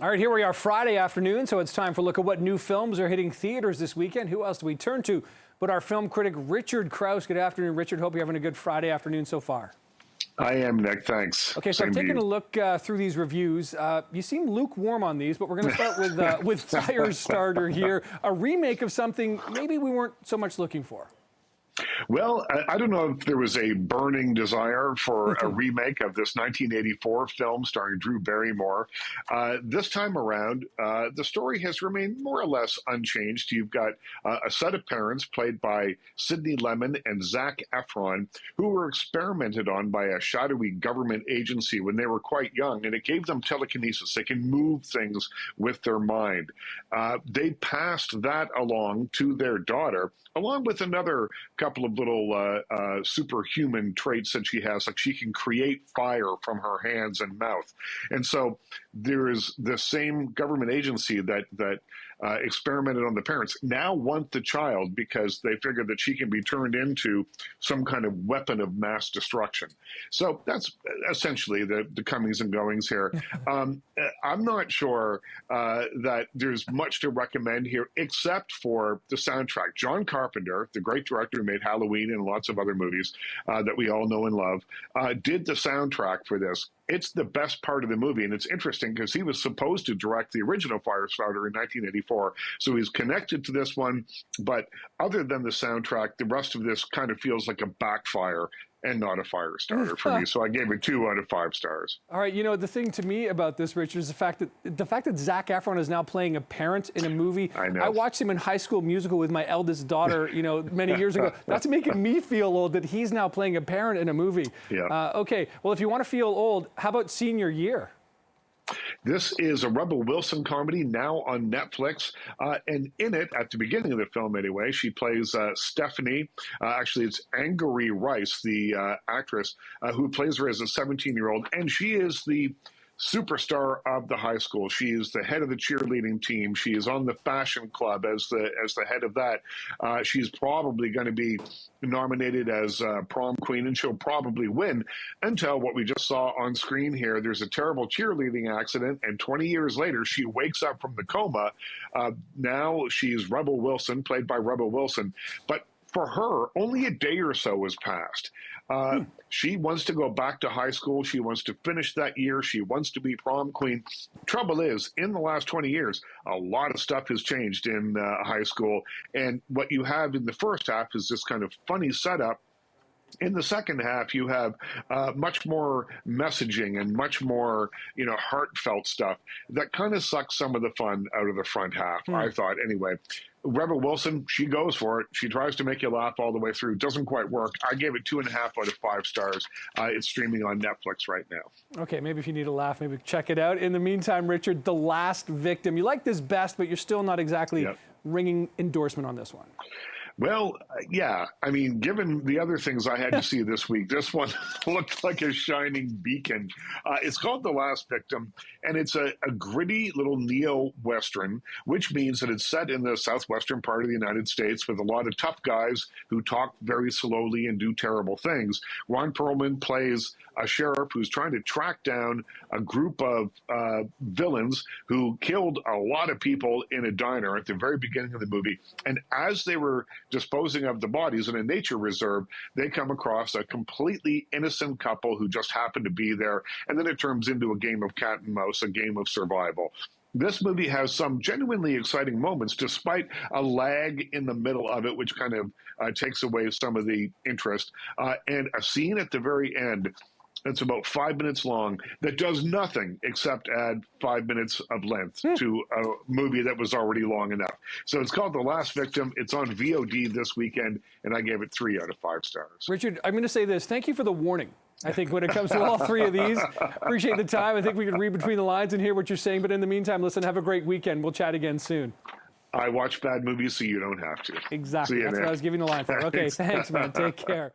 All right, here we are Friday afternoon, so it's time for a look at what new films are hitting theaters this weekend. Who else do we turn to but our film critic, Richard Crouse. Good afternoon, Richard. Hope you're having a good Friday afternoon so far. I am, Nick. Thanks. Okay, so I've taken a look through these reviews. You seem lukewarm on these, but we're going to start with Firestarter here, a remake of something maybe we weren't so much looking for. Well, I don't know if there was a burning desire for a remake of this 1984 film starring Drew Barrymore. This time around, the story has remained more or less unchanged. You've got a set of parents played by Sidney Lemon and Zac Efron who were experimented on by a shadowy government agency when they were quite young, and it gave them telekinesis. They can move things with their mind. They passed that along to their daughter, along with another couple of little superhuman traits that she has, like she can create fire from her hands and mouth. And so there is the same government agency that experimented on the parents now want the child because they figure that she can be turned into some kind of weapon of mass destruction. So that's essentially the comings and goings here. I'm not sure that there's much to recommend here except for the soundtrack. John Carpenter, the great director who made Halloween and lots of other movies that we all know and love, did the soundtrack for this. It's the best part of the movie, and it's interesting because he was supposed to direct the original Firestarter in 1984, so he's connected to this one, but other than the soundtrack, the rest of this kind of feels like a backfire and not a Firestarter for me, so I gave it 2 out of 5 stars. All right, you know, the thing to me about this, Richard, is the fact that Zac Efron is now playing a parent in a movie. I know. I watched him in High School Musical with my eldest daughter, you know, many years ago. That's making me feel old that he's now playing a parent in a movie. Yeah. Okay, well, if you want to feel old, how about Senior Year? This is a Rebel Wilson comedy now on Netflix. And in it, at the beginning of the film anyway, she plays Stephanie. Actually, it's Angourie Rice, the actress, who plays her as a 17-year-old. And she is the superstar of the high school. She is the head of the cheerleading team. She is on the fashion club as the head of that. She's probably going to be nominated as prom queen, and she'll probably win until what we just saw on screen here. There's a terrible cheerleading accident, and 20 years later, she wakes up from the coma. Now she's Rebel Wilson, played by Rebel Wilson. But for her, only a day or so has passed. She wants to go back to high school. She wants to finish that year. She wants to be prom queen. Trouble is, in the last 20 years, a lot of stuff has changed in high school. And what you have in the first half is this kind of funny setup. In the second half, you have much more messaging and much more, you know, heartfelt stuff that kind of sucks some of the fun out of the front half, I thought, anyway. Rebel Wilson, she goes for it. She tries to make you laugh all the way through. Doesn't quite work. I gave it 2.5 out of 5 stars. It's streaming on Netflix right now. Okay, maybe if you need a laugh, maybe check it out. In the meantime, Richard, The Last Victim. You like this best, but you're still not exactly ringing endorsement on this one. Well, yeah. I mean, given the other things I had to see this week, this one looked like a shining beacon. It's called The Last Victim, and it's a gritty little neo-Western, which means that it's set in the southwestern part of the United States with a lot of tough guys who talk very slowly and do terrible things. Ron Perlman plays a sheriff who's trying to track down a group of villains who killed a lot of people in a diner at the very beginning of the movie. And as they were disposing of the bodies in a nature reserve, they come across a completely innocent couple who just happened to be there. And then it turns into a game of cat and mouse, a game of survival. This movie has some genuinely exciting moments, despite a lag in the middle of it, which kind of takes away some of the interest. And a scene at the very end that's about 5 minutes long that does nothing except add 5 minutes of length to a movie that was already long enough. So it's called The Last Victim. It's on VOD this weekend, and I gave it 3 out of 5 stars. Richard, I'm going to say this. Thank you for the warning. I think when it comes to all 3 of these, appreciate the time. I think we can read between the lines and hear what you're saying. But in the meantime, listen, have a great weekend. We'll chat again soon. I watch bad movies so you don't have to. Exactly. That's what I was giving the line for. Okay, thanks, man. Take care.